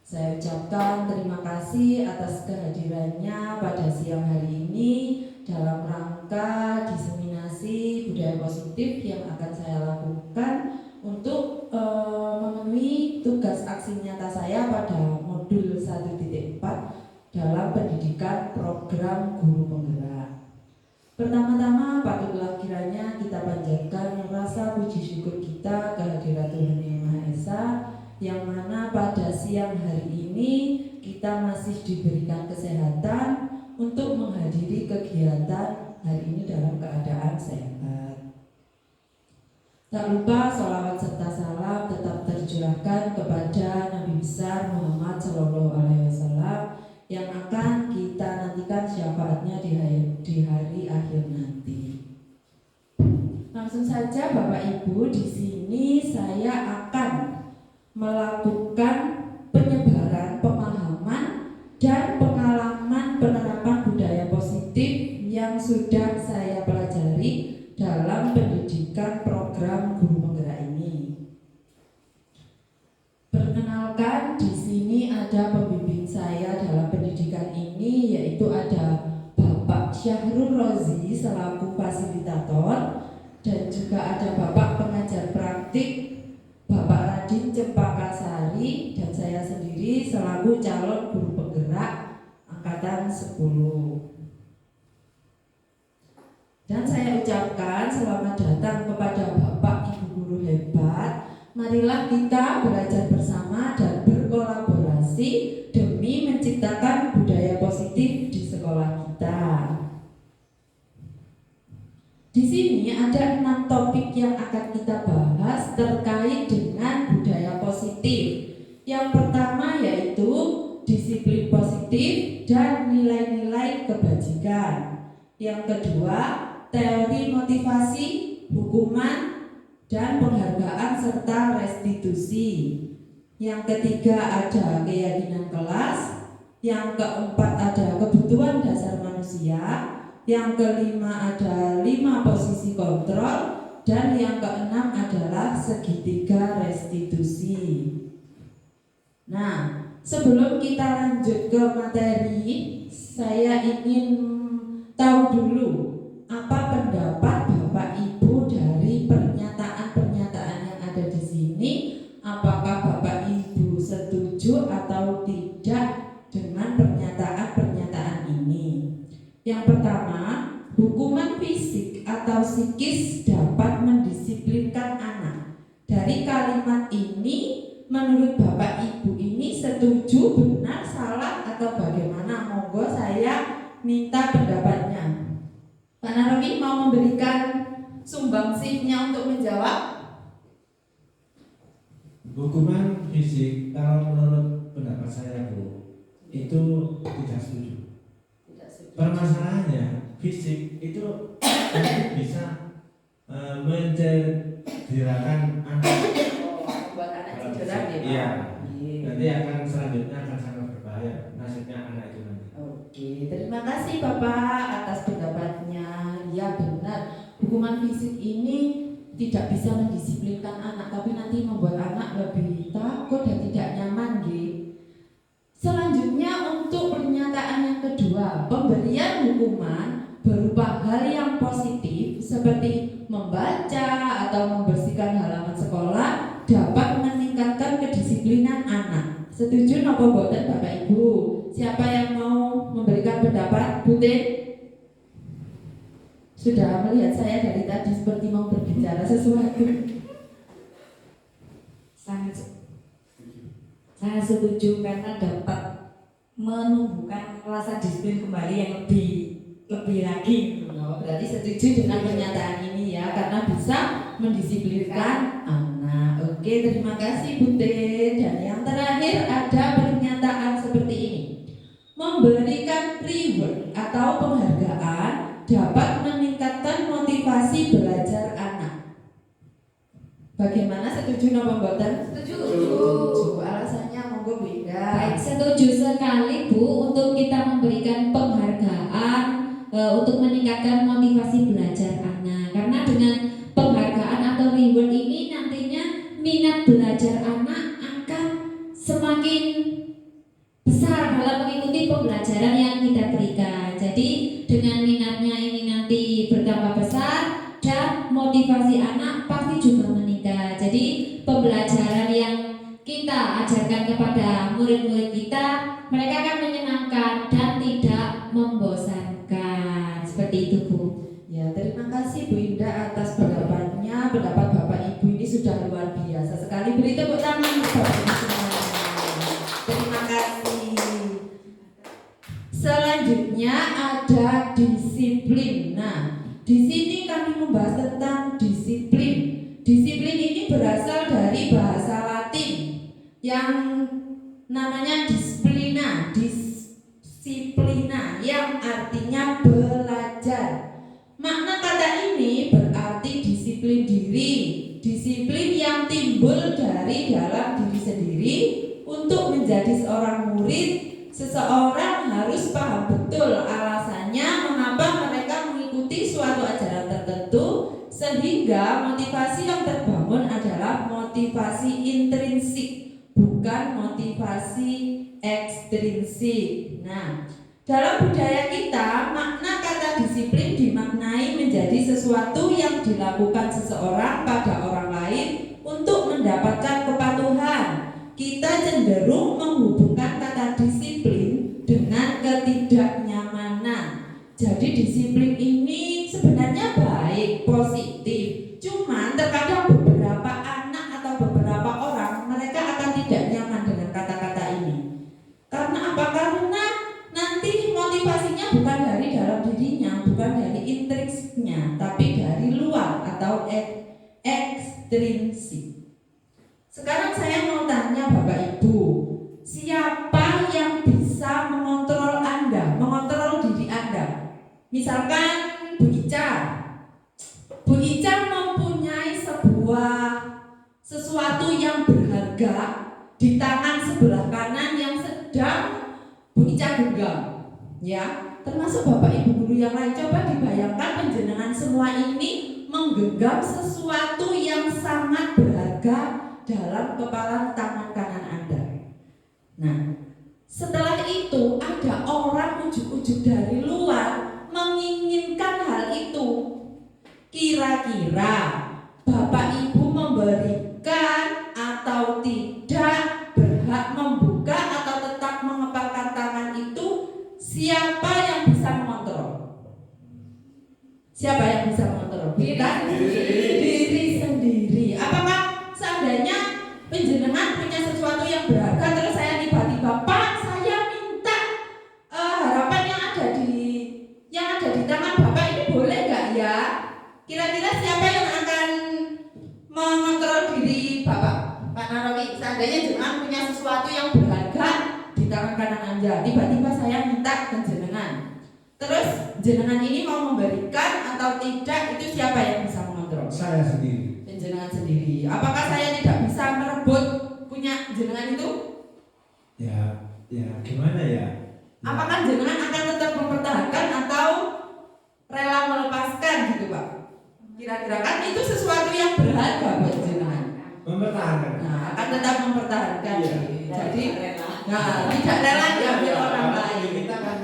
Saya ucapkan terima kasih atas kehadirannya pada siang hari ini dalam rangka diseminasi budaya positif yang akan saya lakukan untuk memenuhi tugas aksi nyata saya pada modul 1.4 dalam pendidikan program guru penggerak. Pertama-tama patutlah kiranya kita panjatkan rasa puji syukur kita kehadirat Tuhan Yang Maha Esa, yang mana pada siang hari ini kita masih diberikan kesehatan untuk menghadiri kegiatan hari ini dalam keadaan sehat. Tak lupa sholawat serta salam tetap tercurahkan kepada Nabi besar Muhammad SAW yang akan kita nantikan syafaatnya di hari akhir nanti. Langsung saja Bapak Ibu, di sini saya akan melakukan penyebaran pemahaman dan pengalaman penerapan budaya positif yang sudah saya pelajari dalam pendidikan program guru penggerak ini. Perkenalkan, di sini ada pembimbing saya dalam pendidikan ini, yaitu ada Bapak Syahrul Rozi selaku fasilitator, dan juga ada Bapak pengajar praktik Bapak Radin Cempaka Sari, dan saya sendiri selaku calon guru penggerak angkatan 10. Dan saya ucapkan selamat datang kepada Bapak Ibu guru hebat. Marilah kita belajar bersama dan berkolaborasi demi menciptakan budaya positif di sekolah kita. Di sini ada 6 topik yang akan kita bahas terkait dengan budaya positif. Yang pertama yaitu disiplin positif dan nilai-nilai kebajikan. Yang kedua, teori motivasi, hukuman, dan penghargaan serta restitusi. Yang ketiga ada keyakinan kelas. Yang keempat ada kebutuhan dasar manusia. Yang kelima ada 5 posisi kontrol, dan yang keenam adalah segitiga restitusi. Nah, sebelum kita lanjut ke materi, saya ingin tahu dulu apa pendapat Bapak Ibu dari pernyataan-pernyataan yang ada di sini. Apakah Bapak Ibu setuju atau tidak dengan pernyataan-pernyataan ini? Yang pertama, hukuman fisik atau psikis dapat mendisiplinkan anak. Dari kalimat ini, menurut Bapak Ibu ini setuju, benar, salah, atau bagaimana? Monggo saya minta pendapatnya. Pak Narami mau memberikan sumbangsihnya untuk menjawab? Hukuman fisik, kalau menurut pendapat saya Bu, itu tidak setuju. Permasalahannya fisik itu bisa mencederakan anak. Buat anak cedera ya. Iya. Nanti akan selanjutnya akan sangat berbahaya nasibnya anak itu nanti. Oke, terima kasih Bapak atas pendapatnya. Ya benar, hukuman fisik ini tidak bisa mendisiplinkan anak, tapi nanti membuat anak lebih takut dan tidak nyaman gitu. Selanjutnya untuk pernyataan yang kedua, pemberian hukuman berupa hal yang positif seperti membaca atau membersihkan halaman sekolah dapat meningkatkan kedisiplinan anak. Setuju napa boten Bapak Ibu? Siapa yang mau memberikan pendapat? Butin? Sudah melihat saya dari tadi seperti mau berbicara sesuatu. Saya setuju karena dapat menumbuhkan rasa disiplin kembali yang lebih lagi. Oh, berarti setuju dengan pernyataan ini ya, karena bisa mendisiplinkan anak. Oke, terima kasih Butin. Dan yang terakhir ada pernyataan seperti ini. Memberikan reward atau penghargaan dapat meningkatkan motivasi belajar anak. Bagaimana, setuju napa mboten? Setuju. Alasannya monggo Bu Ida. Baik, setuju sekali Bu untuk kita memberikan penghargaan untuk meningkatkan motivasi belajar anak. Karena dengan penghargaan atau reward ini nantinya minat belajar anak akan semakin besar dalam mengikuti pembelajaran yang kita berikan. Jadi dengan minatnya ini nanti bertambah besar dan motivasi anak pasti juga meningkat. Jadi pembelajaran yang kita ajarkan kepada murid-murid kita, mereka akan menyenangkan dan tidak membosankan. Seperti itu, Bu. Ya, terima kasih Bu Indah atas pendapatnya. Pendapat Bapak Ibu ini sudah luar biasa sekali. Beri tepuk tangan untuk Bapak Ibu semua. Terima kasih. Selanjutnya ada disiplin. Nah, di sini kami membahas tentang disiplin. Disiplin ini berasal dari bahasa Latin yang namanya disiplina, disiplina yang artinya belajar. Makna kata ini berarti disiplin diri, disiplin yang timbul dari dalam diri sendiri. Untuk menjadi seorang murid, seseorang harus paham betul alasannya mengapa mereka mengikuti suatu ajaran tertentu, sehingga motivasi yang terbangun adalah motivasi intrinsik, bukan motivasi ekstrinsik. Nah, dalam budaya kita, makna kata disiplin dimaknai menjadi sesuatu yang dilakukan seseorang pada orang lain untuk mendapatkan kepatuhan. Kita cenderung menghubungkan kata disiplin dengan ketidaknyamanan. Jadi disiplin ini sebenarnya baik, positif. Cuman terkadang beberapa anak atau beberapa orang mereka akan tidak nyaman dengan kata-kata ini. Karena apa? Karena nanti motivasinya bukan dari dalam dirinya, bukan dari intrinsiknya, tapi dari luar atau ekstrinsik. Sekarang saya mau tanya Bapak Ibu, siapa yang bisa mengontrol Anda, mengontrol diri Anda? Misalkan Bu Ica. Bu Ica mempunyai sesuatu yang berharga di tangan sebelah kanan yang sedang Bu Ica genggam, ya. Termasuk Bapak Ibu guru yang lain, coba dibayangkan panjenengan semua ini menggenggam sesuatu yang sangat berharga dalam kepala tangan kanan Anda. Nah, setelah itu ada orang ujuk-ujuk dari luar menginginkan hal itu. Kira-kira Bapak Ibu memberikan atau tidak, berhak membuka atau tetap mengepalkan tangan itu, siapa yang bisa mengontrol? Siapa yang bisa mengontrol? Kita diri sendiri. Apakah seandainya penjenengan punya sesuatu yang berharga, terus saya tiba-tiba, Pak, saya minta harapan yang ada di tangan Bapak ini boleh nggak ya? Kira-kira siapa yang akan mengontrol diri Bapak? Pak Narawi, seandainya jenengan punya sesuatu yang berharga di tangan kanan Anda, tiba-tiba saya minta ke jenengan, terus jenengan ini mau memberikan atau tidak, itu siapa yang bisa mengontrol? Saya sendiri. Jenengan sendiri. Apakah saya tidak bisa merebut punya jenengan itu? Ya gimana ya? Apakah jenengan akan tetap mempertahankan atau rela melepaskan gitu Pak? Kira-kira kan itu sesuatu yang berharga buat jenengan. Mempertahankan. Nah, akan tetap mempertahankan. Iya. Jadi, tidak rela diambil orang lain. Kita kan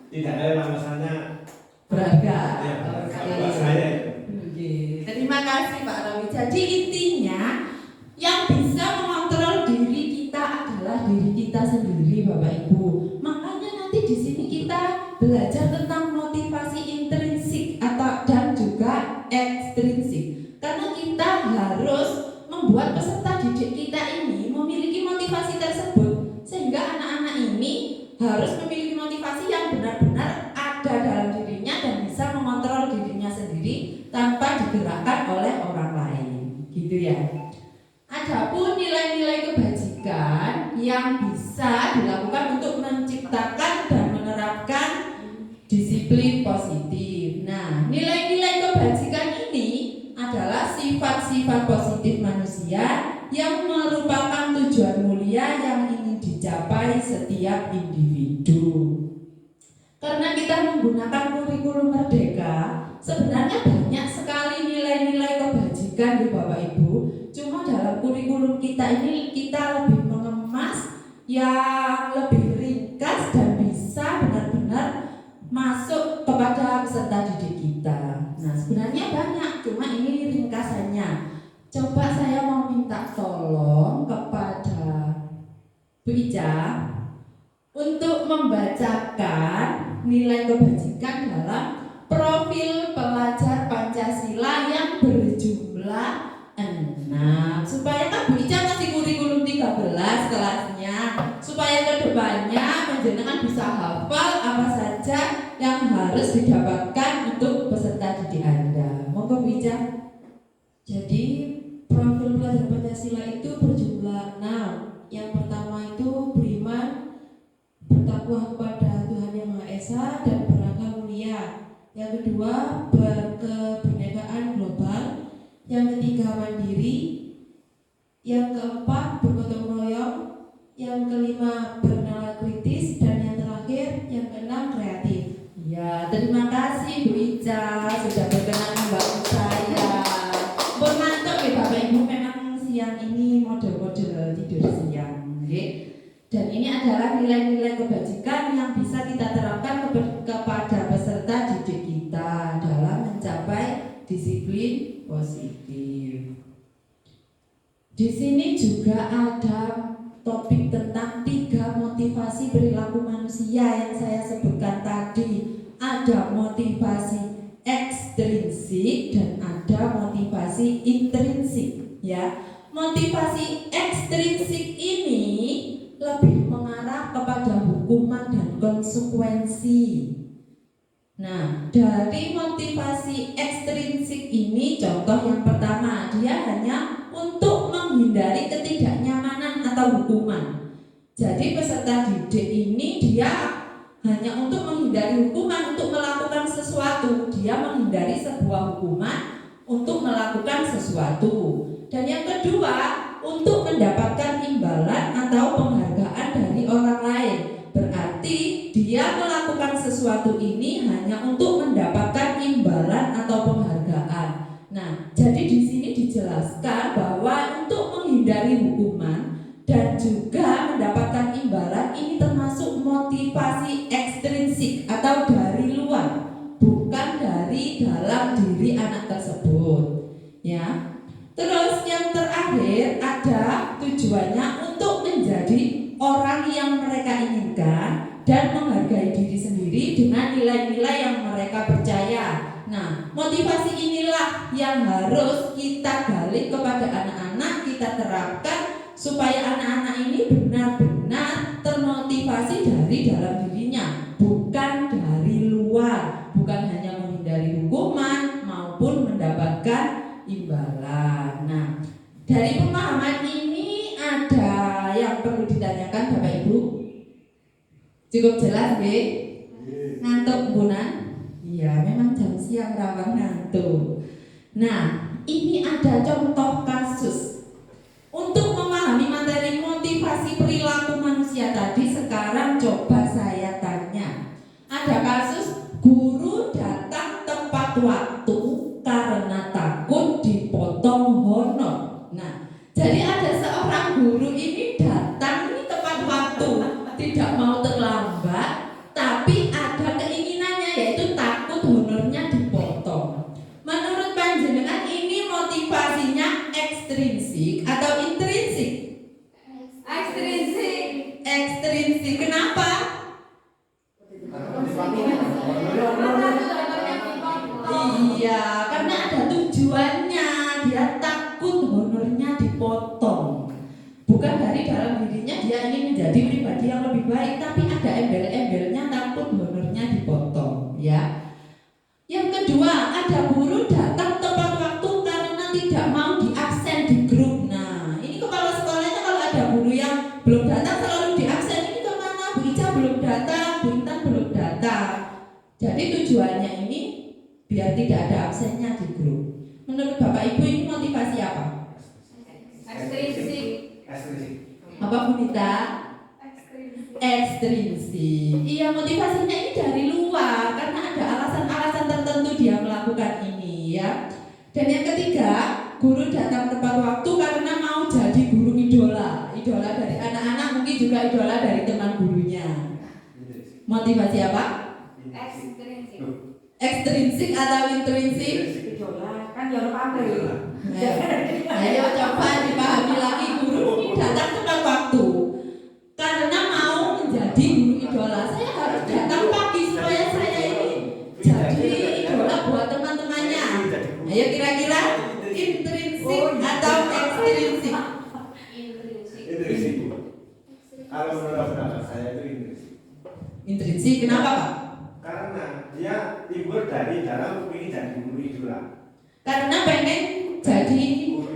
tidak rela, misalnya Berharga. ya, Oke. buat saya. Terima kasih Pak Rawi. Jadi intinya yang bisa mengontrol diri kita adalah diri kita sendiri, Bapak Ibu. Makanya nanti di sini kita belajar tentang motivasi intrinsik dan juga ekstrinsik. Karena kita harus membuat peserta didik kita ini memiliki motivasi tersebut, sehingga anak-anak ini harus memiliki motivasi yang benar-benar ada dalam dirinya dan bisa mengontrol dirinya sendiri tanpa digerakkan oleh orang lain, gitu ya. Adapun nilai-nilai kebajikan yang bisa dilakukan untuk menciptakan dan menerapkan disiplin positif. Nah, nilai-nilai kebajikan ini adalah sifat-sifat positif manusia yang merupakan tujuan mulia yang ingin dicapai setiap individu. Karena kita menggunakan kurikulum merdeka, sebenarnya banyak sekali nilai-nilai kebajikan di Bapak Ibu. Cuma dalam kurikulum kita ini kita lebih mengemas yang lebih rinci masuk kepada peserta didik kita. Nah, sebenarnya banyak, cuma ini ringkasannya. Coba saya mau minta tolong kepada Bu Ica untuk membacakan nilai kebajikan dalam profil pelajar Pancasila yang berjumlah 6. Supaya kan Bu Ica masih kurikulum 13 kelasnya, supaya kedepannya penjenengan bisa hafal apa saja yang harus didapatkan untuk peserta didik Anda. Monggo Bu Ica. Jadi profil pelajar Pancasila itu berjumlah 6. Yang pertama itu beriman, bertakwa kepada Tuhan Yang Maha Esa dan berakhlak mulia. Yang kedua berkebinekaan global. Yang ketiga mandiri. Yang keempat bergotong royong. Yang kelima bernalar kritis, dan yang terakhir yang keenam kreatif. Ya, terima kasih Bu Ica sudah berkenan membantu saya. Bermantuk ya Bapak Ibu, memang siang ini model-model tidur siang, dan ini adalah nilai-nilai kebajikan yang bisa kita terapkan kepada peserta didik kita dalam mencapai disiplin positif. Di sini juga ada topik tentang 3 motivasi perilaku manusia yang saya sebutkan tadi. Ada motivasi ekstrinsik dan ada motivasi intrinsik, ya. Motivasi ekstrinsik ini lebih mengarah kepada hukuman dan konsekuensi. Nah, dari motivasi ekstrinsik ini, contoh yang pertama, dia hanya untuk menghindari ketidaknyamanan atau hukuman. Jadi peserta didik ini dia hanya untuk menghindari hukuman, untuk melakukan sesuatu. Dia menghindari sebuah hukuman untuk melakukan sesuatu. Dan yang kedua, untuk mendapatkan imbalan atau penghargaan dari orang lain. Berarti dia melakukan sesuatu ini hanya untuk mendapatkan imbalan atau penghargaan. Nah, jadi di sini dijelaskan bahwa untuk menghindari hukuman dan juga mendapatkan imbalan ini termasuk motivasi ekstrinsik atau dari luar, bukan dari dalam diri anak tersebut, ya. Terus yang terakhir ada tujuannya untuk menjadi orang yang mereka inginkan dan menghargai diri sendiri dengan nilai-nilai yang mereka percaya. Nah, motivasi inilah yang harus kita gali kepada anak-anak, kita terapkan supaya anak-anak ini benar-benar termotivasi dari dalam dirinya, bukan dari luar, bukan hanya menghindari hukuman maupun mendapatkan imbalan. Nah, dari pemahaman ini ada yang perlu ditanyakan Bapak Ibu? Cukup jelas, nggih? Ngantuk Bunan? Iya, memang jam siang rawan ngantuk. Nah, ini ada contoh kasus. Untuk memahami materi motivasi perilaku manusia tadi, sekarang coba saya tanya. Ada kasus guru datang tepat waktu karena takut dipotong honor. Nah, jadi ada seorang guru ini datang ini tepat waktu, tidak mau terlambat, tapi ada keinginannya yaitu takut honornya dipotong. Menurut panjenengan ini motivasinya ekstrinsik atau intrinsik? Ekstrinsik. Ekstrinsik. Kenapa? Iya, karena ada tujuannya. Dia takut honornya dipotong. Bukan dari dalam dirinya dia ingin menjadi pribadi yang lebih baik, tapi ada embel-embelnya takut honornya dipotong, ya. Yang kedua, ada guru datang tepat waktu karena tidak mau diabsen di grup. Nah, ini kepala sekolahnya kalau ada guru yang belum datang selalu diabsen. Ini kemana? Bu Ica belum datang, Bu Intan belum datang. Jadi tujuannya ini biar tidak ada absennya di grup. Menurut Bapak Ibu ini motivasi apa? Ekstrinsik. Apa Bu Nita? Ekstrinsik. Iya, motivasinya ini dari luar karena ada alasan-alasan tertentu dia melakukan ini, ya. Dan yang ketiga, guru datang tepat waktu karena mau jadi guru idola. Idola dari anak-anak, mungkin juga idola dari teman gurunya. Motivasi apa? Ekstrinsik. Ekstrinsik atau intrinsik? Idola kan ya pabrik. Ayo coba dipahami lagi, guru ini datang tepat waktu. Karena mau menjadi guru idola, saya harus datang pagi supaya saya ini jadi idola buat teman-temannya. Ayo kira-kira intrinsik atau ekstrinsik? Intrinsik. Kalau menurut pendapat saya itu intrinsik. Intrinsik, kenapa Pak? Karena dia timbul dari dalam ingin jadi guru idola. Karena pengen jadi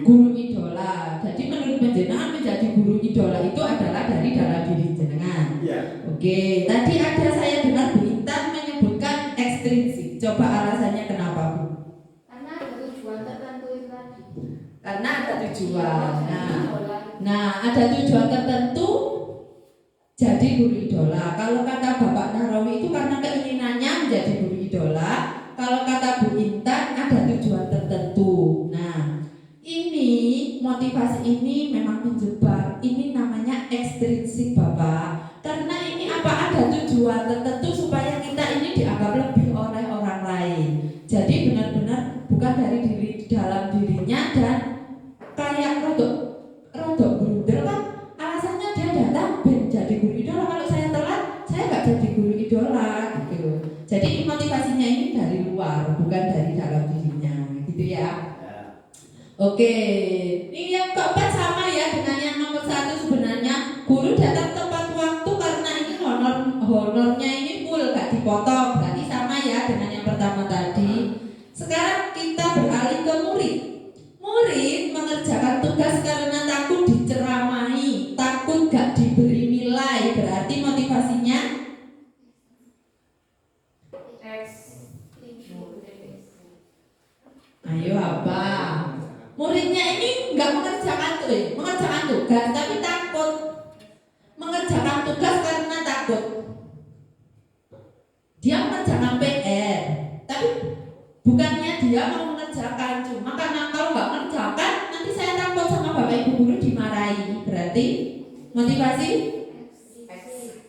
guru idola. Jadi menurut panjenengan menjadi guru idola itu adalah dari dalam diri jenengan. Iya. Oke, tadi ada saya dengar Bu Intan menyebutkan ekstrinsik. Coba alasannya kenapa Bu? Karena ada tujuan tertentu itu tadi. Karena ada tujuan. Nah, ada tujuan tertentu jadi guru idola. Kalau kata Bapak Narawi itu karena keinginannya menjadi guru idola. Kalau kata Bu Intan ada tujuan tertentu. Nah, ini motivasi ini memang menjebak. Ini namanya ekstrinsik Bapak. Karena ini apa ada tujuan tertentu supaya kita ini dianggap lebih oleh orang lain. Jadi benar-benar bukan dari diri dalam dirinya dan kayak rodok blunder kan alasannya dia datang jadi guru idola. Kalau saya telat saya nggak jadi guru idola gitu. Jadi motivasinya ini dari luar bukan dari dalam dirinya gitu ya. Oke, ini yang keempat sama ya dengan yang nomor 1 sebenarnya guru datang tepat waktu karena ini honornya ini full gak dipotong, berarti sama ya dengan yang pertama tadi. Sekarang kita beralih ke murid. Murid mengerjakan tugas karena takut diceramahi, takut gak diberi nilai, berarti motivasinya ayo apa? Muridnya ini nggak mengerjakan tugas tapi takut mengerjakan tugas karena takut. Dia mengerjakan PR, tapi bukannya dia mau mengerjakan, cuma karena kalau nggak mengerjakan nanti saya takut sama bapak ibu guru dimarahi. Berarti motivasi?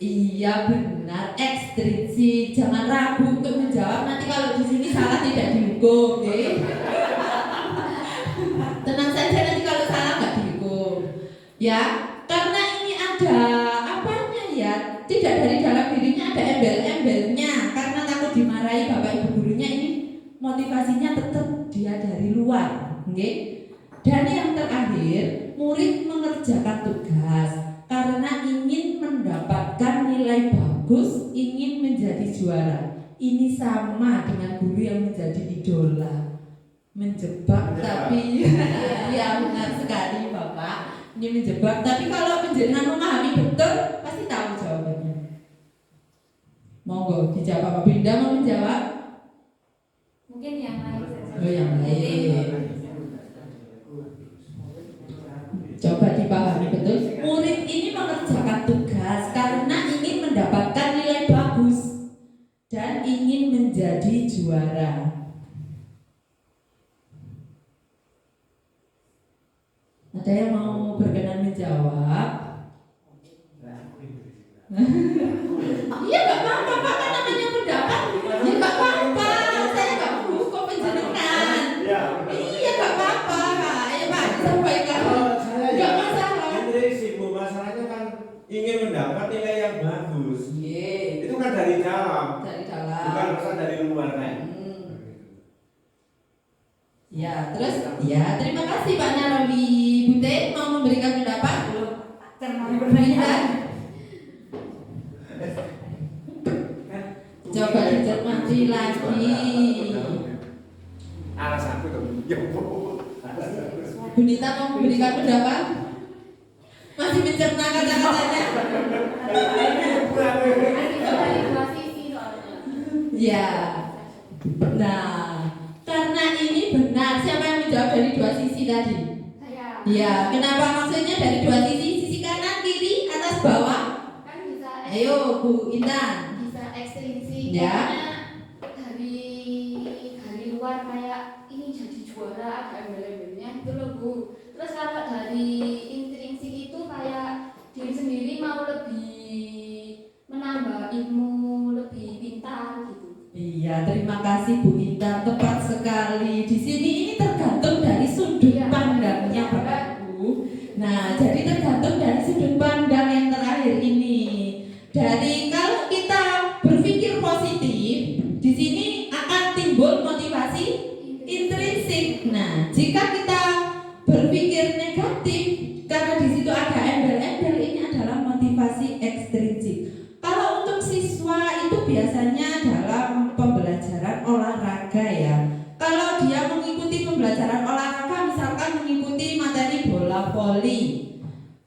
Iya benar, ekstrinsik. Jangan ragu untuk menjawab. Nanti kalau di sini salah tidak dihukum, okay? Tenang saja, nanti kalau salah nggak dihukum. Ya, karena ini ada apanya ya? Tidak dari dalam dirinya, ada embel-embelnya. Karena takut dimarahi bapak ibu gurunya, ini motivasinya tetap dia dari luar, okay? Dan yang terakhir, murid mengerjakan tugas karena ingin mendapatkan nilai bagus, ingin menjadi juara. Ini sama dengan guru yang menjadi idola. Menjebak tapi ya benar sekali Bapak. Ini menjebak, tapi kalau penjenengan memahami betul pasti tahu jawabannya. Monggo dijawab. Pak Binda mau menjawab? Mungkin yang lain. Oh yang lain. Coba dipahami betul. Murid ini mengerjakan tugas karena ingin mendapatkan nilai bagus dan ingin menjadi juara. Ada yang mau berkenan menjawab? Iya nggak apa-apa Pak, kan namanya pendapat. Ya nggak apa-apa, saya nggak menghukum penjenengan. Iya nggak apa-apa Pak. Ayo Pak disampaikan. Nggak masalah. Intrinsik Bu, masalahnya kan ingin mendapat nilai yang bagus. Itu kan dari dalam. Dari dalam. Bukan berasal dari luar kan. Ya, terus ya terima kasih Pak Narawi. Bute mau memberikan pendapat? Coba dicermati lagi. Alasanku tuh. Bunita mau memberikan pendapat? Masih mencerna kata-katanya? Dari dua sisi soalnya. Ya. Nah, karena ini benar. Siapa yang menjawab dari dua sisi tadi? Saya. Ya, kenapa maksudnya dari dua sisi? Sisi kanan, kiri, atas, bawah? Kan bisa Ayo Bu Intan. bisa ekstrinsik. Ya. Karena dari luar kayak ini jadi juara ada embel-embelnya gitu loh Bu. Terus kalau dari intrinsik itu kayak diri sendiri mau lebih menambah ilmu, lebih pintar gitu. Ya, terima kasih Bu Intan, tepat sekali. Di sini ini tergantung dari sudut pandangnya Bapak Ibu. Nah, jadi tergantung dari sudut pandang yang terakhir ini. Dari kalau kita berpikir positif, di sini akan timbul motivasi intrinsik. Nah, jika kita berpikir negatif, karena di situ ada embel-embel, ini adalah motivasi ekstrinsik. Kalau untuk siswa itu biasanya dalam pembelajaran olahraga ya. Kalau dia mengikuti pembelajaran olahraga, misalkan mengikuti materi bola voli.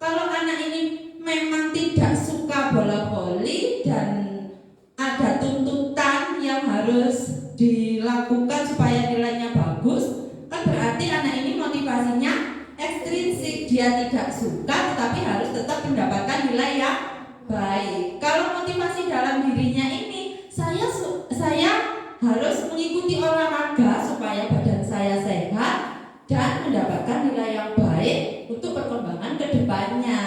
Kalau anak ini memang tidak suka bola voli dan ada tuntutan yang harus dilakukan supaya nilainya bagus, kan berarti anak ini motivasinya ekstrinsik. Dia tidak suka tetapi harus tetap mendapatkan nilai yang baik. Kalau motivasi dalam dirinya ini, saya harus mengikuti olahraga supaya badan saya sehat dan mendapatkan nilai yang baik untuk perkembangan ke depannya.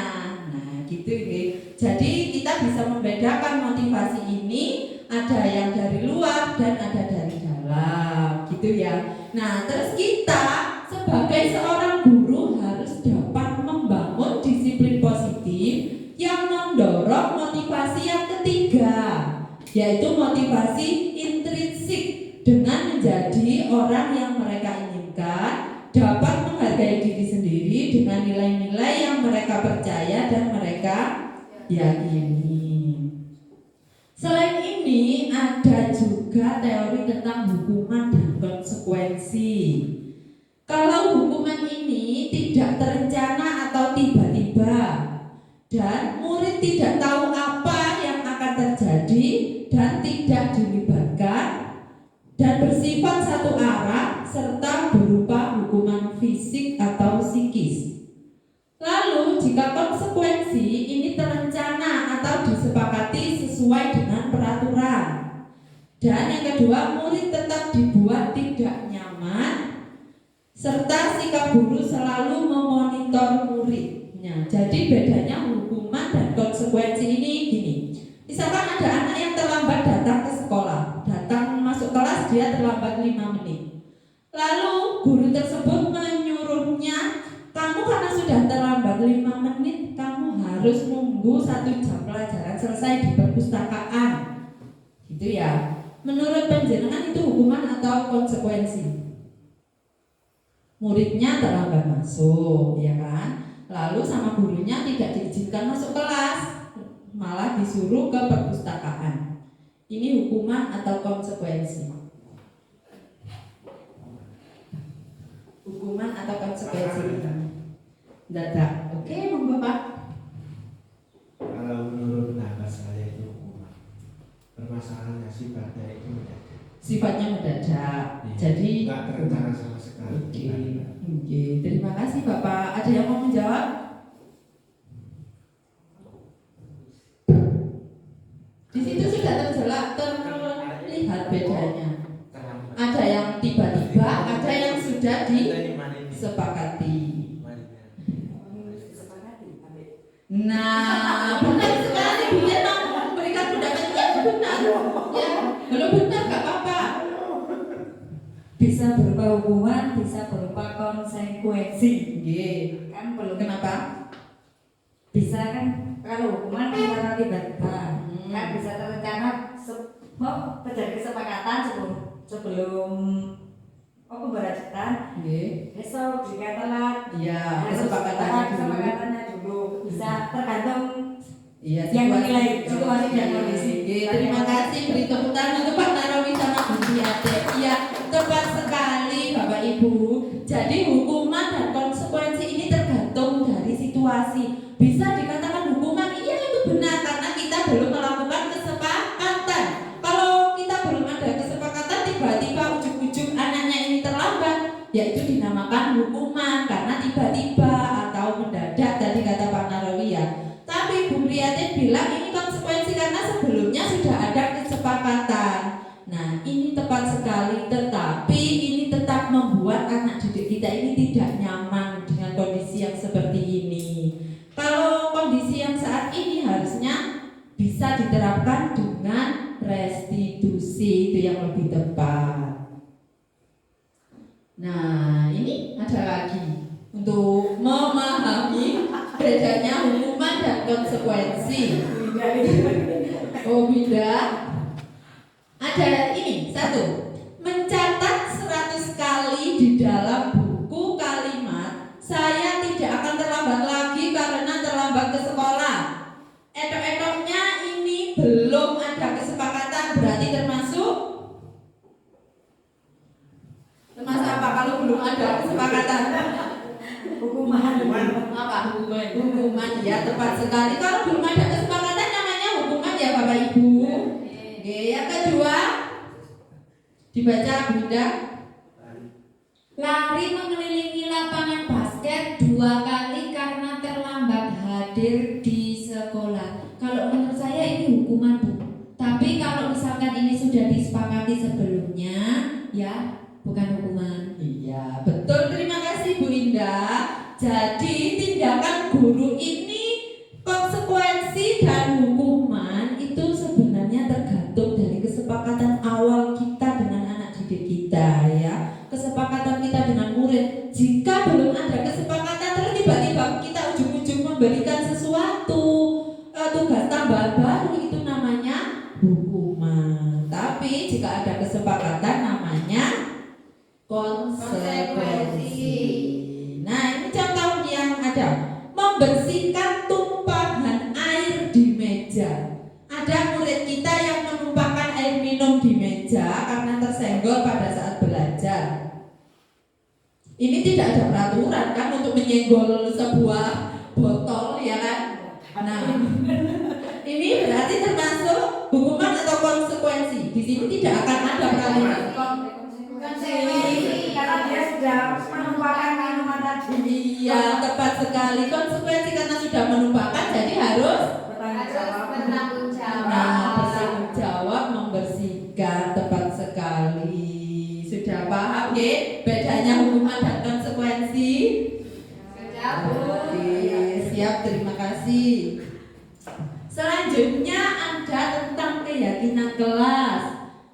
Nah, gitu ya. Jadi kita bisa membedakan motivasi ini, ada yang dari luar dan ada dari dalam, gitu ya. Nah, terus kita sebagai seorang guru harus dapat membangun disiplin positif yang mendorong motivasi yang ketiga, yaitu motivasi intrinsik, dengan menjadi orang yang mereka inginkan, dapat menghargai diri sendiri dengan nilai-nilai yang mereka percaya dan mereka yakini. Selain ini ada juga teori tentang hukuman dan konsekuensi. Kalau hukuman ini tidak terencana atau tiba-tiba dan murid tidak tahu apa yang akan terjadi dan tidak dilibatkan dan bersifat satu arah serta berupa hukuman fisik atau psikis. Lalu jika konsekuensi ini terencana atau disepakati sesuai dengan peraturan. Dan yang kedua, murid tetap dibuat tidak nyaman serta sikap guru selalu memonitor muridnya. Jadi bedanya hukuman dan konsekuensi ini gini. Misalkan ada anak yang terlambat datang ke sekolah, datang masuk kelas dia terlambat 5 menit. Lalu guru tersebut menyuruhnya, kamu karena sudah terlambat 5 menit, kamu harus nunggu 1 jam pelajaran selesai di perpustakaan. Gitu ya. Menurut panjenengan itu hukuman atau konsekuensi? Muridnya terlambat masuk, ya kan? Lalu sama gurunya tidak diizinkan masuk kelas, malah disuruh ke perpustakaan. Ini hukuman atau konsekuensi? Hukuman atau konsekuensi? Dadak. Oke, monggo Pak. Kalau menurut pendapat saya itu hukuman. Permasalahannya sifatnya itu mendadak. Sifatnya mendadak. Jadi nggak terencana sama sekali. Oke, terima kasih Bapak. Ada yang mau menjawab? Di situ sudah terlihat bedanya. Ada yang tiba-tiba, ada yang sudah disepakati. Nah, benar sekali Bu Yena memberikan pendapat yang benar. Ya, belum benar nggak apa-apa. Bisa berupa hukuman, bisa berupa konsekuensi. Nggih. Kan belum. Kenapa? Bisa kan kalau hukuman antara tiba-tiba kan bisa terencana terjadi kesepakatan sebelum pemberangkatan. Nggih. Besok jika telat, Iya, harus kesepakatannya dulu. Bisa tergantung Iya, yang menilai situasi situasi dan kondisi. Oke, terima kasih. Beri tepuk tangan untuk Pak Narawi sama Bu Diate. Iya, tepat sekali Bapak Ibu. Jadi hukuman dan konsekuensi ini tergantung dari situasi. Bisa dikatakan hukuman, iya itu benar karena kita belum melakukan kesepakatan. Kalau kita belum ada kesepakatan, tiba-tiba ujung-ujung anaknya ini terlambat, yaitu dinamakan hukuman karena tiba-tiba atau mendadak tadi kata Pak Narawi ya. Tapi Bu Priyatin bilang ini konsekuensi karena sebelumnya sudah ada kesepakatan. Nah, ini tepat sekali, tetapi ini tetap membuat anak didik kita ini tidak nyaman dengan kondisi yang seperti ini. Kalau kondisi yang saat ini harusnya bisa diterapkan dengan restitusi. kontribusi, itu yang lebih tepat. Nah, ini ada lagi untuk memahami bedanya hukuman dan konsekuensi. Oh, beda. Ada ini satu, mencatat 100 kali di dalam buku kalimat saya tidak akan terlambat lagi karena terlambat ke sekolah. Etok-etoknya ini belum ada kesepakatan, berarti termasuk apa kalau belum ada kesepakatan? Hukuman. Apa hukuman? Ya, tepat sekali. Kalau belum ada kesepakatan namanya hukuman ya Bapak Ibu. Oke, yang kedua dibaca Bunda. Lari mengelilingi lapangan basket 2 kali karena terlambat hadir di sekolah. Kalau menurut saya ini hukuman, Bu. Tapi kalau misalkan ini sudah disepakati sebelumnya, ya bukan hukuman. Iya, betul. Terima kasih Bu Indah. Jadi tindakan guru ini konsekuensi dan hukuman itu sebenarnya tergantung dari kesepakatan awal kita dengan anak didik kita, ya. Kesepakatan kita dengan murid. Jika belum ada kesepakatan terus tiba-tiba kita ujung-ujung memberikan sesuatu tugas tambahan baru, itu namanya hukuman. Tapi jika ada kesepakatan namanya konsekuensi. Nah, ini contoh yang ada. Membersihkan tumpahan air di meja. Ada murid kita yang menumpahkan air minum di meja karena tersenggol pada saat belajar. Ini tidak ada peraturan kan untuk menyenggol sebuah botol, ya kan? Nah, ini berarti termasuk hukuman atau konsekuensi. Di sini tidak akan ada peraturan. Karena dia sudah menumpahkan minuman tadi. Iya, tepat sekali. Konsekuensi karena sudah menumpahkan, jadi harus bertanggung bertanggung jawab membersihkan. Tepat sekali. Sudah paham, ya? Bedanya hukuman dan konsekuensi. Oke, siap. Terima kasih. Selanjutnya ada tentang keyakinan kelas.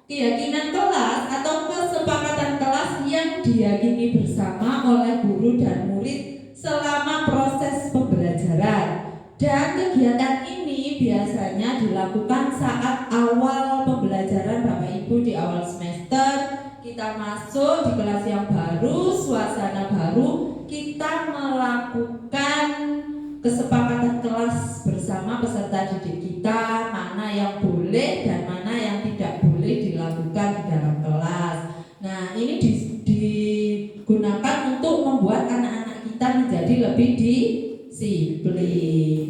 Keyakinan kelas atau kesepakatan kelas yang diyakini bersama oleh guru dan murid selama proses pembelajaran. Dan kegiatan ini biasanya dilakukan saat awal pembelajaran Bapak Ibu di awal semester. Kita masuk di kelas yang baru, suasana baru, kita melakukan kesepakatan kelas bersama peserta didik kita, mana yang boleh dan mana yang tidak boleh dilakukan di dalam kelas. Nah, ini digunakan untuk membuat anak-anak kita menjadi lebih disiplin.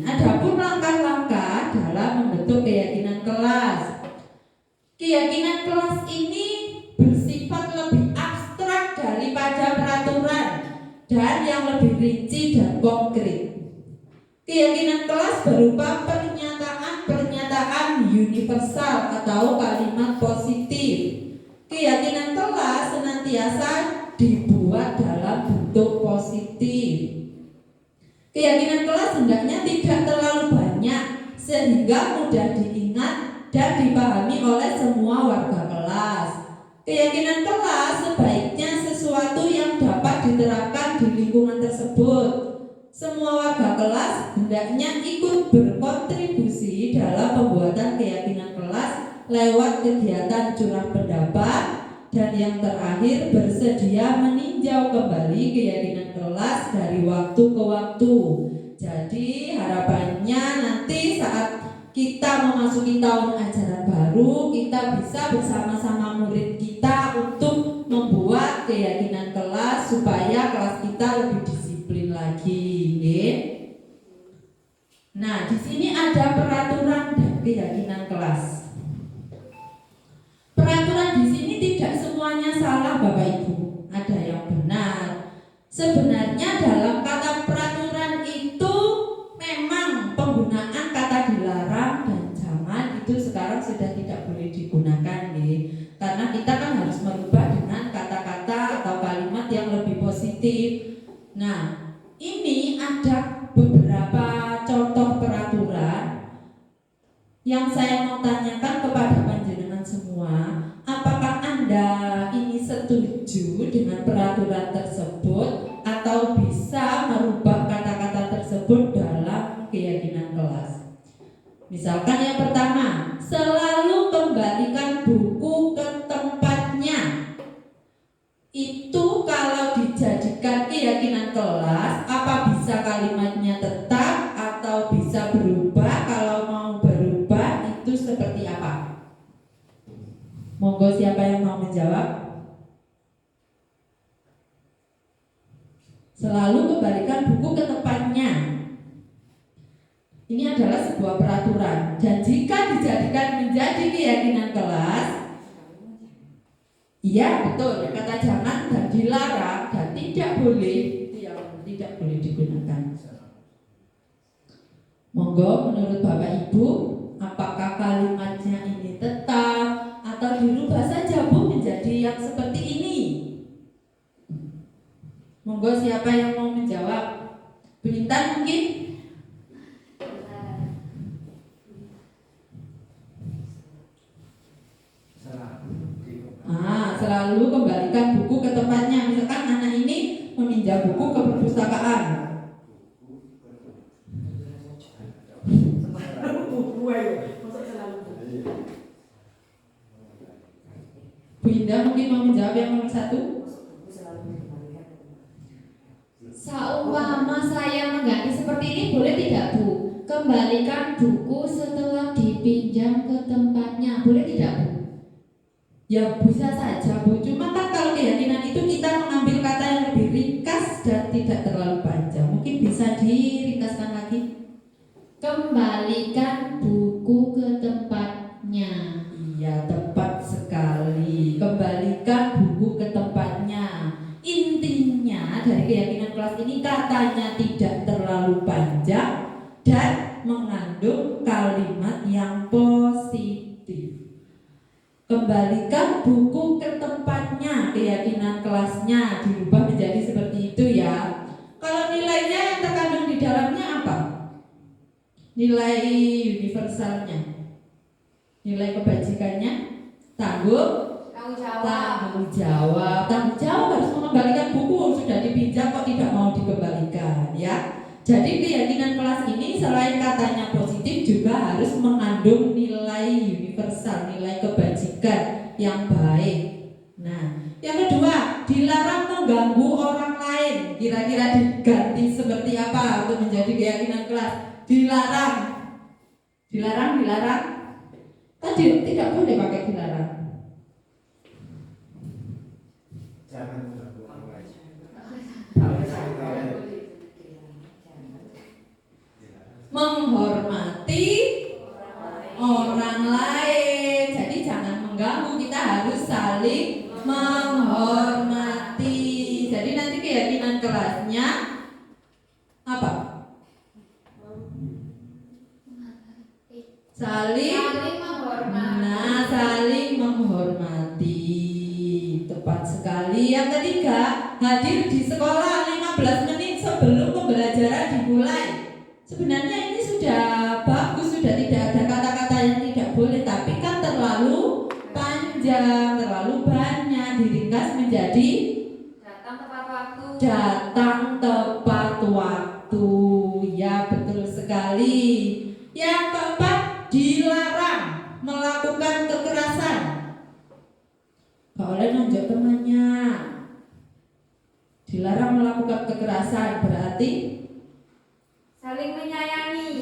Adapun langkah-langkah dalam membentuk keyakinan kelas. Keyakinan kelas ini bersifat lebih abstrak daripada peraturan dan yang lebih rinci dan konkret. Keyakinan kelas berupa pernyataan universal atau kalimat positif. Keyakinan kelas senantiasa dibuat dalam bentuk positif. Keyakinan kelas hendaknya tidak terlalu banyak sehingga mudah diingat dan dipahami oleh semua warga kelas. Keyakinan kelas sebaiknya sesuatu yang dapat diterapkan di lingkungan tersebut. Semua warga kelas hendaknya ikut berkontribusi dalam pembuatan keyakinan kelas lewat kegiatan curah pendapat, dan yang terakhir bersedia meninjau kembali keyakinan kelas dari waktu ke waktu. Jadi harapannya nanti saat kita memasuki tahun ajaran baru, kita bisa bersama-sama murid kita untuk membuat keyakinan kelas supaya kelas kita lebih disiplin lagi. Nah, di sini ada peraturan dan keyakinan kelas. Peraturan di sini tidak semuanya salah Bapak Ibu, ada yang benar. Sebenarnya dalam kata peraturan itu memang penggunaan kata dilarang dan jangan itu sekarang sudah tidak boleh digunakan nih. Karena kita kan harus merubah dengan kata-kata atau kalimat yang lebih positif. Nah, ini ada beberapa contoh peraturan yang saya mau tanyakan kepada panjenengan semua, apakah Anda ini setuju dengan peraturan tersebut atau bisa merubah kata-kata tersebut dalam keyakinan kelas? Misalkan yang pertama, selalu kembalikan buku ke tempatnya. Itu kalau dijadikan keyakinan kelas, apa bisa kalimatnya tetap atau bisa berubah? Kalau mau berubah itu seperti apa? Monggo siapa yang mau menjawab? Selalu kembalikan buku ke tempatnya. Ini adalah sebuah peraturan, dan jika dijadikan menjadi keyakinan kelas, iya betul, kata jangan dan dilarang dan tidak boleh itu yang tidak boleh digunakan. Monggo menurut Bapak Ibu, apakah kalimatnya ini tetap atau dirubah saja Bu menjadi yang seperti ini? Monggo siapa yang mau menjawab? Bu Intan mungkin? Selalu kembalikan buku ke tempatnya. Misalkan anak ini meminjam buku ke perpustakaan. Bu Indah mungkin mau menjawab yang nomor 1. Seumpama saya mengganti seperti ini boleh tidak Bu? Kembalikan buku setelah dipinjam ke tempatnya, boleh tidak Bu? Ya bisa saja Bu, cuma kan kalau keyakinan itu kita mengambil kata yang lebih ringkas dan tidak terlalu panjang. Mungkin bisa diringkaskan lagi. Kembalikan buku ke tempatnya. Iya, tepat sekali. Kembalikan buku ke tempatnya. Intinya dari keyakinan kelas ini katanya tidak terlalu panjang dan mengandung kalimat yang positif. Kembalikan buku ke tempatnya, keyakinan kelasnya dirubah menjadi seperti itu ya. Kalau nilainya yang terkandung di dalamnya apa? Nilai universalnya, nilai kebajikannya, tanggung jawab harus mengembalikan buku, sudah dipinjam kok tidak mau dikembalikan ya. Jadi keyakinan kelas ini selain katanya positif juga harus mengandung nilai universal, nilai kebajikan yang baik. Nah, yang kedua, dilarang mengganggu orang lain. Kira-kira diganti seperti apa untuk menjadi keyakinan kelas? Dilarang. Tadi tidak boleh pakai dilarang. Jangan mengganggu orang lain. Menghormati orang lain. Jadi jangan mengganggu, kita harus saling menghormati. Jadi nanti keyakinan kelasnya apa? Saling menghormati. Nah, saling menghormati. Tepat sekali. Yang ketiga, hadir di sekolah 15 menit sebelum pembelajaran dimulai. Sebenarnya ini sudah bagus, sudah tidak ada kata-kata yang tidak boleh, tapi kan terlalu panjang, terlalu banyak, diringkas menjadi Datang tepat waktu. datang tepat waktu. Ya, betul sekali. Yang keempat, dilarang melakukan kekerasan. Gak boleh nonjok temannya. Dilarang melakukan kekerasan berarti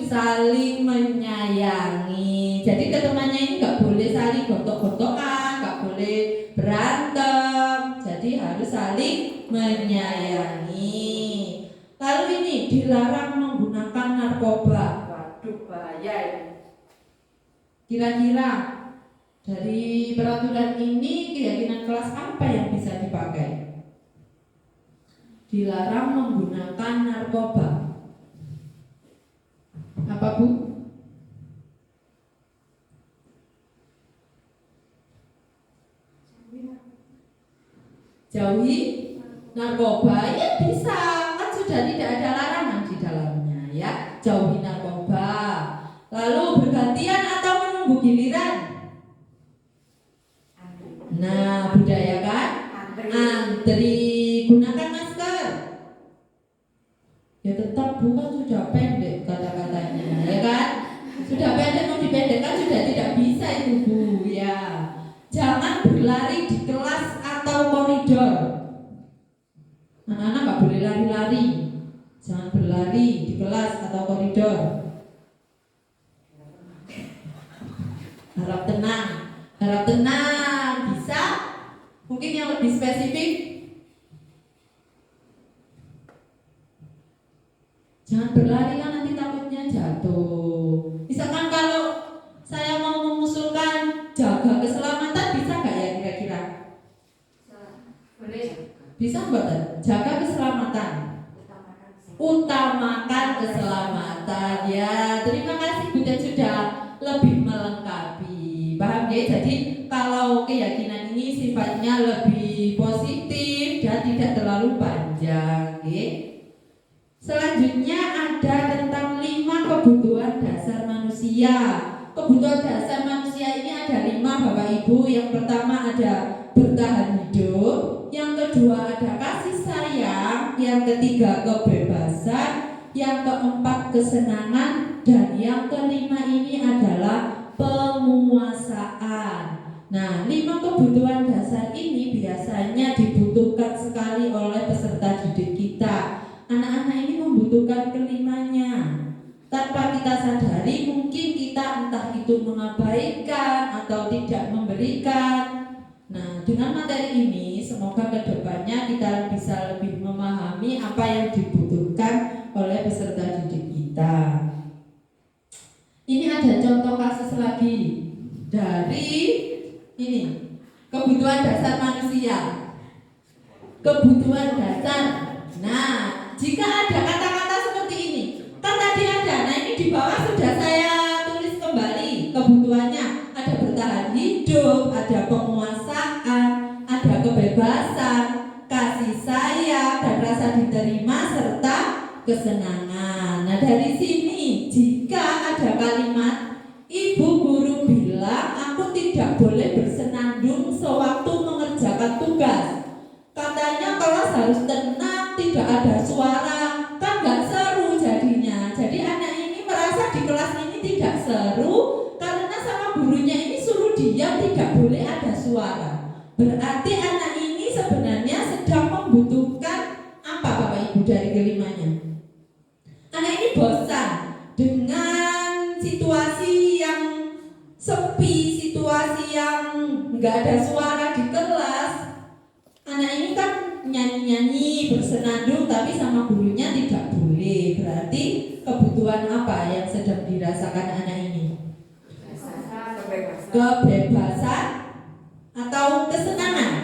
saling menyayangi. Jadi ke temannya ini nggak boleh saling gontok-gontokan, nggak boleh berantem. Jadi harus saling menyayangi. Lalu ini dilarang menggunakan narkoba. Waduh, bahaya ini. Kira-kira dari peraturan ini keyakinan kelas apa yang bisa dipakai? Dilarang menggunakan narkoba. Apa Bu? Jauhi narkoba. Ya bisa, kan sudah tidak ada larangan di dalamnya ya. Jauhi narkoba. Lalu bergantian atau menunggu giliran? budayakan antri, gunakan masker. Ya tetap bukan sudah pendek kata-katanya, ya kan? Sudah pendek mau dipendekkan sudah tidak bisa itu Bu, ya. Jangan berlari di kelas atau koridor. Anak-anak nggak boleh lari-lari. Jangan berlari di kelas atau koridor. Harap tenang, bisa? Mungkin yang lebih spesifik. Jangan berlari kan nanti takutnya jatuh. Misalkan kalau saya mau mengusulkan jaga keselamatan, bisa nggak ya kira-kira? Boleh. Bisa nggak? Jaga keselamatan. Utamakan keselamatan. Ya, terima kasih Bu Dan sudah lebih melengkapi. Paham ya? Jadi kalau keyakinan ini sifatnya lebih positif dan tidak terlalu panjang. Ya. Selanjutnya ada tentang 5 kebutuhan dasar manusia. Kebutuhan dasar manusia ini ada 5 Bapak Ibu. Yang pertama ada bertahan hidup, yang kedua ada kasih sayang, yang ketiga kebebasan, yang keempat kesenangan, dan yang kelima ini adalah penguasaan. Nah, 5 kebutuhan dasar ini biasanya dibutuhkan sekali oleh peserta didik kita. Anak-anak ini membutuhkan kelimanya. Tanpa kita sadari mungkin kita entah itu mengabaikan atau tidak memberikan. Nah, dengan materi ini semoga kedepannya kita bisa lebih memahami apa yang dibutuhkan oleh peserta didik kita. Ini ada contoh kasus lagi dari ini kebutuhan dasar manusia. Kebutuhan dasar. Nah, jika ada kata-kata seperti ini, kan tadi ada, nah ini di bawah sudah saya tulis kembali kebutuhannya. Ada bertahan hidup, ada penguasaan, ada kebebasan, kasih sayang, dan rasa diterima, serta kesenangan. Nah dari sini, jika ada kalimat, ibu guru bilang aku tidak boleh bersenandung sewaktu mengerjakan tugas. Katanya kelas harus tenang, tidak ada suara, kan gak seru jadinya. Jadi anak ini merasa di kelas ini tidak seru karena sama gurunya ini suruh diam, tidak boleh ada suara. Berarti anak ini sebenarnya sedang membutuhkan apa Bapak Ibu dari kelimanya? Anak ini bosan dengan situasi yang sepi, situasi yang gak ada suara di kelas. Anak ini kan nyanyi-nyanyi, bersenandung, tapi sama gurunya tidak boleh. Berarti kebutuhan apa yang sedang dirasakan anak ini? Kebebasan atau kesenangan?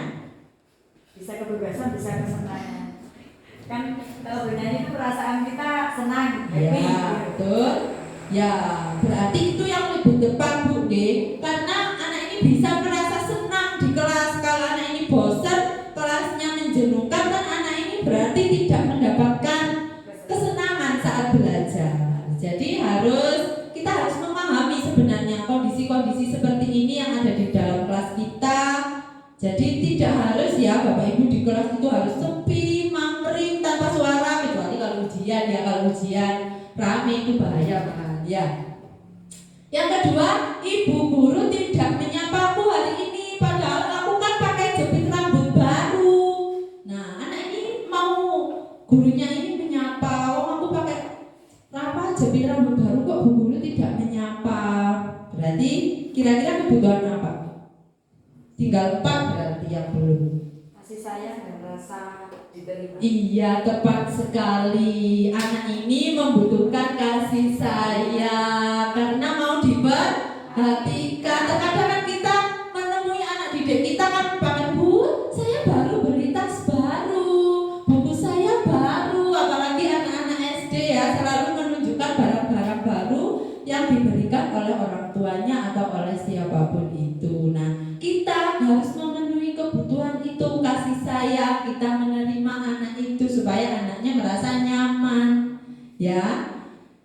Bisa kebebasan, bisa kesenangan. Kan kalau bernyanyi itu perasaan kita senang, happy. Ya, betul. Ya, berarti itu yang lebih tepat Bu D. Karena anak ini bisa merasa senang di kelas. Kalau anak ini bosan, kelasnya menjenuhkan, kan anak ini berarti tidak mendapatkan kesenangan saat belajar. Jadi kita harus memahami sebenarnya kondisi-kondisi seperti ini yang ada di dalam kelas kita. Jadi tidak harus ya Bapak Ibu di kelas itu harus sepi, mangkring, tanpa suara, kecuali kalau ujian ya. Kalau ujian rame itu bahaya kan ya. Yang kedua, ibu guru tidak menyapaku hari ini, padahal aku kan pakai jepit rambut baru. Nah, anak ini mau gurunya ini menyapa, aku pakai jepit rambut baru kok bu guru tidak menyapa. Berarti kira-kira kebutuhan apa? Tinggal 4 berarti yang belum. Kasih sayang dan rasa diterima. Iya, tepat sekali. Anak ini membutuhkan kasih sayang karena mau diperhatikan. Terkadang kan kita menemui anak didik kita kan pakai, Bu, saya baru beli tas baru, buku saya baru. Apalagi anak-anak SD ya selalu menunjukkan barang-barang baru yang diberikan oleh orang tuanya atau oleh siapapun itu. Nah, kita harus memenuhi kebutuhan itu, kasih sayang, kita menerima anak itu supaya anaknya merasa nyaman. Ya.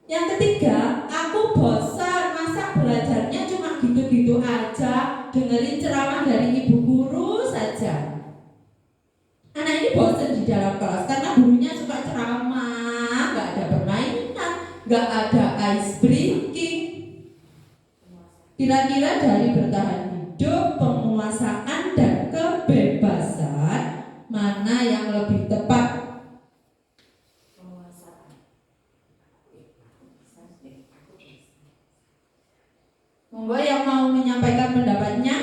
Yang ketiga, aku bosan, masa belajarnya cuma gitu gitu-gitu aja, dengerin ceramah dari ibu guru saja. Anak ini bosan di dalam kelas karena gurunya suka ceramah, nggak ada permainan, nggak ada ice breaking. Kira-kira dari bertahan hidup, penguasaan, dan kebebasan, mana yang lebih tepat? Monggo yang mau menyampaikan pendapatnya.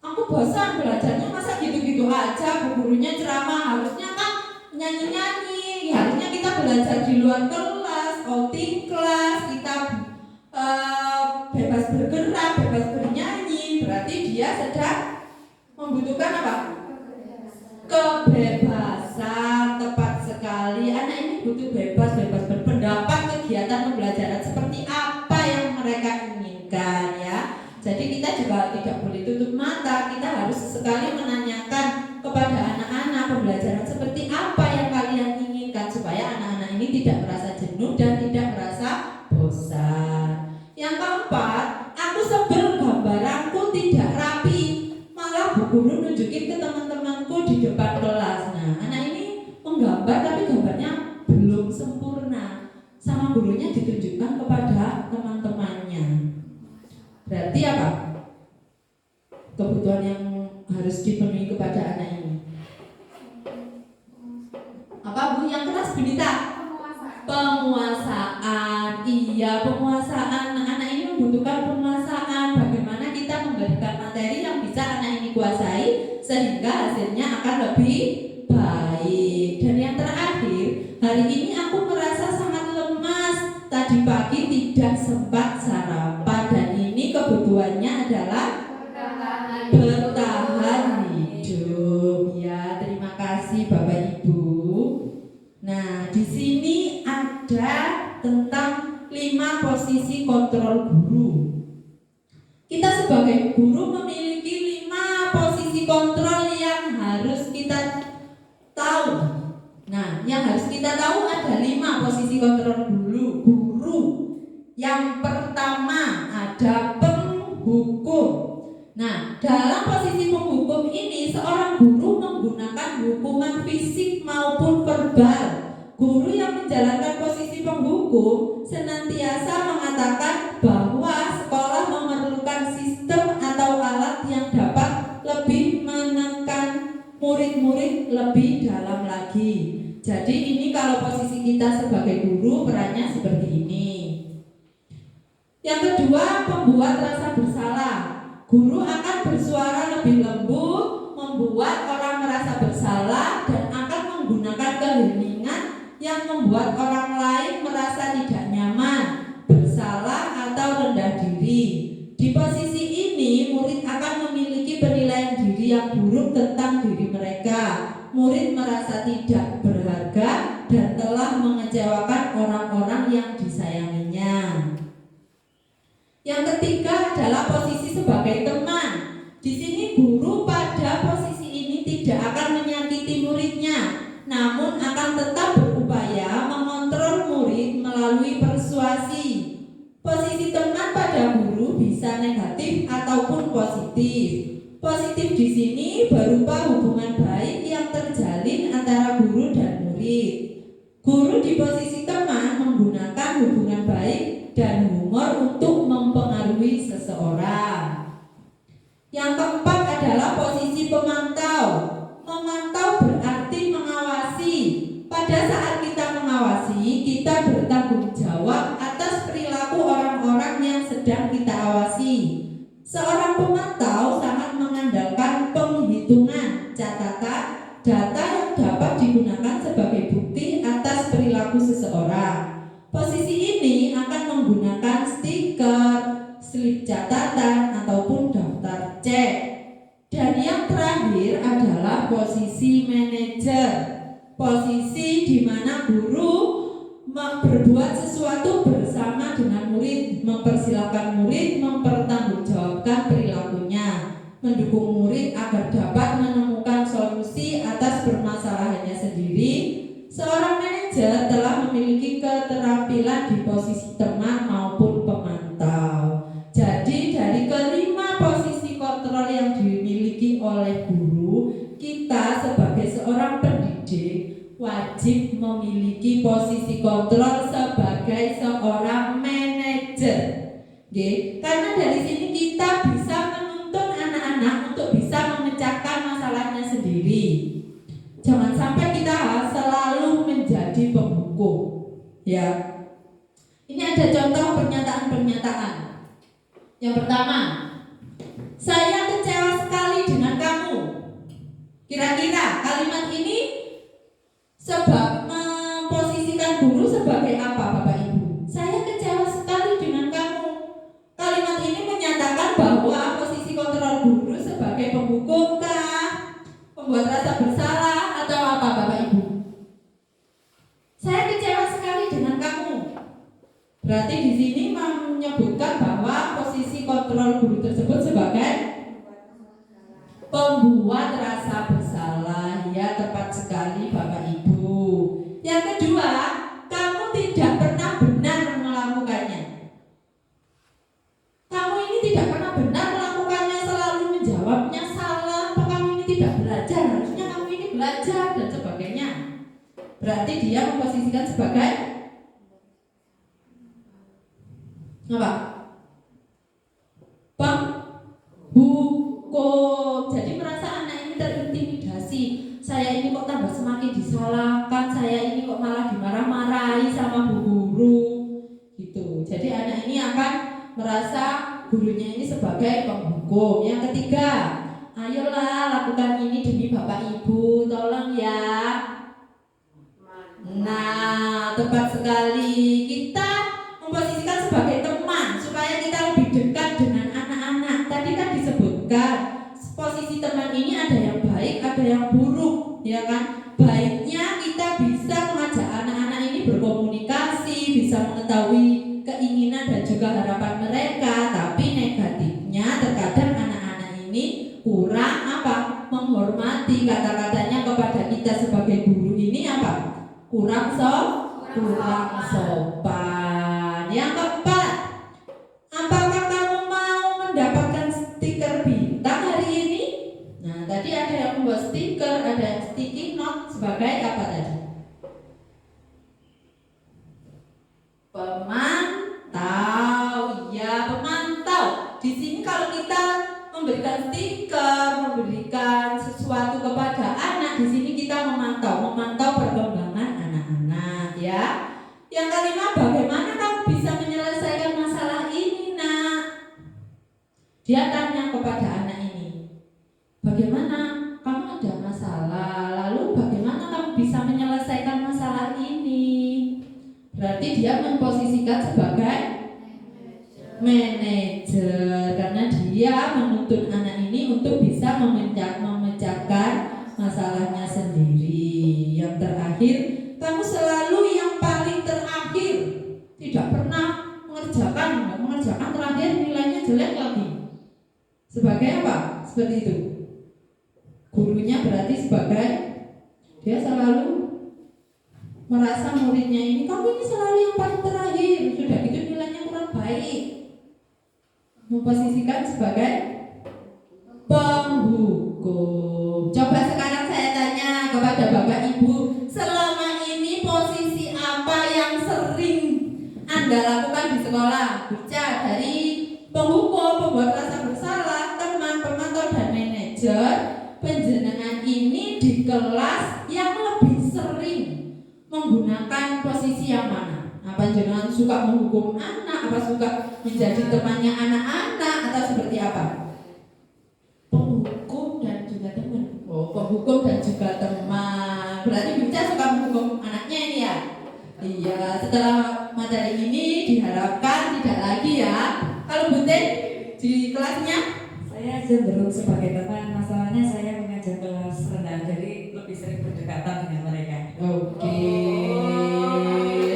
Aku bosan belajarnya, masa gitu-gitu aja, bu gurunya ceramah, harusnya kan nyanyi-nyanyi, harusnya kita belajar di luar kelas, outing kelas, kita bebas bergerak, bebas bernyanyi, berarti dia sedang membutuhkan apa? Kebebasan, tepat sekali. Anak ini butuh bebas berpendapat, kegiatan pembelajaran seperti apa yang mereka inginkan ya. Jadi kita juga tidak boleh tutup mata, kita harus sekali menanyakan kepada anak-anak pembelajaran seperti apa yang kalian inginkan supaya anak-anak ini tidak merasa jenuh dan tidak merasa bosan. Yang keempat, aku sebel gambaranku tidak rapi, malah bu guru nunjukin ke teman-temanku di depan kelas. Nah, anak ini menggambar tapi gambarnya belum sempurna, sama gurunya ditunjukkan kepada teman-temannya. Berarti apa? Kebutuhan yang harus dipenuhi kepada anak ini. Apa bu? Yang keras Bunita? Penguasaan. Iya, penguasaan. Anak ini membutuhkan penguasaan. Bagaimana kita memberikan materi yang bisa anak ini kuasai sehingga hasilnya akan lebih baik. Dan yang terakhir, hari ini aku merasa sangat lemas. Tadi pagi tidak sempat sarapan dan ini kebutuhannya adalah bertahan hidup. Ya, terima kasih Bapak Ibu. Nah, di sini ada tentang 5 posisi kontrol guru. Kita sebagai guru memiliki 5 posisi kontrol yang harus kita tahu. Nah, yang harus kita tahu ada 5 posisi kontrol guru. Yang pertama ada penghukum. Nah, dalam posisi penghukum ini seorang guru menggunakan hukuman fisik maupun verbal. Guru yang menjalankan posisi penghukum senantiasa mengatakan bahwa sekolah memerlukan sistem atau alat yang dapat lebih menekan murid-murid lebih dalam lagi. Jadi ini kalau posisi kita sebagai guru perannya seperti ini. Yang kedua, membuat rasa bersalah. Guru akan bersuara lebih lembut, membuat orang merasa bersalah dan akan menggunakan keheningan yang membuat orang lain merasa tidak nyaman, bersalah atau rendah diri. Di posisi ini, murid akan memiliki penilaian diri yang buruk tentang diri mereka. Murid merasa tidak berharga dan telah mengecewakan orang-orang yang disayanginya. Yang ketiga adalah posisi sebagai teman. Di sini guru pada posisi ini tidak akan menyakiti muridnya, namun akan tetap berupaya mengontrol murid melalui persuasi. Posisi teman pada guru bisa negatif ataupun positif. Positif di sini berupa hubungan baik yang terjalin antara guru dan murid. Guru di posisi teman menggunakan hubungan baik dan humor untuk mempengaruhi seseorang. Yang keempat adalah posisi pemantau. Memantau berarti mengawasi. Pada saat kita mengawasi, kita bertanggung jawab atas perilaku orang-orang yang sedang kita awasi. Seorang pemantau sangat mengandalkan penghitungan, catatan, data yang dapat digunakan sebagai bukti atas perilaku seseorang. Posisi ini akan menggunakan stiker, slip catatan, ataupun daftar cek. Dan yang terakhir adalah posisi manajer. Posisi di mana guru berbuat sesuatu bersama dengan murid, mempersilahkan murid mempertanggungjawabkan perilakunya, mendukung murid agar dapat menemukan solusi atas permasalahannya sendiri. Seorang manajer telah memiliki bisa di posisi teman maupun pemantau. Jadi dari kelima posisi kontrol yang dimiliki oleh guru, kita sebagai seorang pendidik wajib memiliki posisi kontrol sebagai seorang manajer. Oke, karena dari sini kita bisa menuntun anak-anak untuk bisa memecahkan masalahnya sendiri. Jangan sampai kita selalu menjadi penghukum. Ya. Ini ada contoh pernyataan-pernyataan. Yang pertama, saya kecewa sekali dengan kamu. Kira-kira kalimat ini sebab memposisikan guru sebagai apa, Bapak Ibu? Saya kecewa sekali dengan kamu. Kalimat ini menyatakan bahwa posisi kontrol guru sebagai penghukum kah? Membuat rasa bersalah atau apa, Bapak Ibu? Saya kecewa sekali dengan kamu. Berarti di sini menyebutkan bahwa posisi kontrol guru tersebut sebagai pembuat rasa bersalah. Ya, tepat sekali Bapak Ibu. Yang kedua, kamu tidak pernah benar melakukannya. Kamu ini tidak pernah benar melakukannya, selalu menjawabnya salah. Apa kamu ini tidak belajar? Harusnya kamu ini belajar dan sebagainya. Berarti dia memposisikan sebagai apa? Penghukum. Jadi merasa anak ini terintimidasi. Saya ini kok tambah semakin disalahkan. Saya ini kok malah dimarah-marahi sama bu guru. Gitu. Jadi anak ini akan merasa gurunya ini sebagai penghukum. Yang ketiga, ayolah lakukan ini demi Bapak Ibu. Tolong ya. Nah, tepat sekali. Kita memposisikan sebagai teman supaya kita lebih dekat dengan anak-anak. Tadi kan disebutkan posisi teman ini ada yang baik, ada yang buruk, ya kan? Baiknya kita bisa mengajak anak-anak ini berkomunikasi, bisa mengetahui keinginan dan juga harapan mereka. Tapi negatifnya terkadang anak-anak ini kurang apa? Menghormati. Kata-katanya kepada kita sebagai guru ini apa? Kurang sopan. Yang keempat, apakah kamu mau mendapatkan stiker bintang hari ini? Nah, tadi ada yang membuat stiker, ada yang sticky note sebagai apa tadi? Pemantau. Ya, pemantau. Di sini kalau kita memberikan stiker, memberikan sesuatu kepada anak, di sini kita memantau perkembangan anak-anak, ya. Yang kelima, bagaimana kamu bisa menyelesaikan masalah ini, Nak? Dia tanya kepada anak ini, bagaimana kamu ada masalah, lalu bagaimana kamu bisa menyelesaikan masalah ini? Berarti dia memposisikan sebagai manajer, karena dia menuntun anak ini untuk bisa memecahkan masalahnya sendiri. Yang terakhir, kamu selalu yang paling terakhir, tidak pernah mengerjakan terakhir, nilainya jelek lagi. Sebagai apa? Seperti itu. Gurunya berarti sebagai, dia selalu merasa muridnya ini, kamu ini selalu yang paling terakhir, sudah gitu nilainya kurang baik. Memposisikan sebagai penghukum. Coba sekarang saya tanya kepada Bapak Ibu, selama ini posisi apa yang sering Anda lakukan di sekolah? Baca dari penghukum, pembuat rasa bersalah, teman, pemantau, dan manajer. Penjenengan ini di kelas yang lebih sering menggunakan posisi yang mana? Apa jenengan suka menghukum anak? Apa suka menjadi temannya anak-anak? Atau seperti apa? Penghukum dan juga teman. Oh, penghukum dan juga teman. Berarti Bica suka menghukum anaknya ini ya? Iya, setelah materi ini diharapkan tidak lagi ya. Kalau Buntin di kelasnya? Saya cenderung sebagai teman, masalahnya saya mengajar kelas rendah, jadi lebih sering berdekatan dengan mereka. Oke.